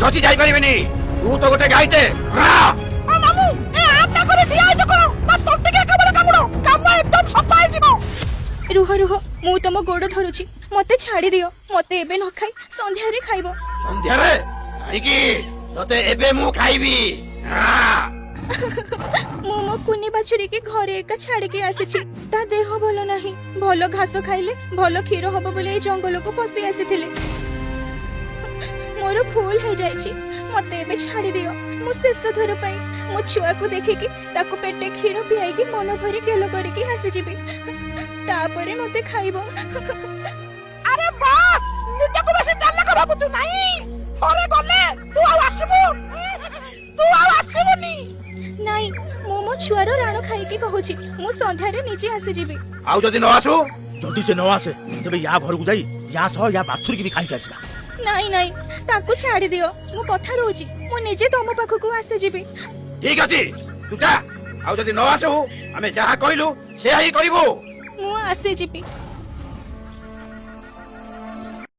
ଧସି ଯାଇ ପାରିବେନି। ତୁ ତ ଗୋଟେ ଗାଈଟେ। ମାମୁ ଏ ଆଟା করে ଠିଆ ହେଇଛ କଣ ନା ତଣ୍ଟି କେ କାମରେ କାମୁଡ କାମ একদম সফা ହେଇଯିବ। ରୁହ ରୁହ ମୁଁ ତମ ଗୋଡ଼ ଧରୁଛି ମତେ ଛାଡ଼ି ଦିଅ। ମତେ ଏବେ ନ ଖାଇ ସନ୍ଧ୍ୟାରେ ଖାଇବ। ସନ୍ଧ୍ୟାରେ କାହିଁକି? ତତେ ଏବେ ମୁଁ ଖାଇବି। ମୁଁ ମୋ କୁନି ବାଛୁରୀକି ଘରେ ଏକା ଛାଡ଼ିକି ଆସିଛି। ତା ଦେହ ଭଲ ନାହିଁ। ଭଲ ଘାସ ଖାଇଲେ ଭଲ କ୍ଷୀର ହବ ବୋଲି ଏଇ ଜଙ୍ଗଲକୁ ପଶି ଆସିଥିଲେ। ମୋର ଭୁଲ ହେଇଯାଇଛି। ମତେ ଏବେ ଛାଡ଼ି ଦିଅ। ମୁଁ ଶେଷ ଥର ପାଇଁ ମୋ ଛୁଆକୁ ଦେଖିକି ତାକୁ ପେଟେ କ୍ଷୀର ପିଆଇକି ମନ ଭରି ଗେଲ କରିକି ଆସିଯିବି। ତାପରେ ମତେ ଖାଇବ। আরে বাপ নিজেকে বেশি চালাক ভাবুଛୁ নাই ঘরে গলে তু ଆଉ ଆସିବୁ তু ଆଉ ଆସିବୁନି। ନାଇଁ ମୁଁ ମୋ ଛୁଆର ରାଣ ଖାଇକି କହୁଛି ମୁଁ ସନ୍ଧ୍ୟାରେ ନିଜେ ଆସିଯିବି। ଆଉ ଯଦି ନ ଆସୁ? ଯଦି ସେ ନ ଆସେ ତେବେ ୟା ଘରକୁ ଯାଇ ୟା ସହ ୟା ବାଛୁରୀକି ବି ଖାଇକି ଆସିବା। ନାଇଁ ନାଇଁ ତାକୁ ଛାଡ଼ି ଦିଅ। ମୁଁ କଥା ରହୁଛି ମୁଁ ନିଜେ ତମ ପାଖକୁ ଆସିଯିବି। ଠିକ ଅଛି ତୁ ଯା। ଆଉ ଯଦି ନ ଆସୁ ଆମେ ଯାହା କହିଲୁ ସେୟା ହିଁ କରିବୁ। ମୁଁ ଆସିଯିବି।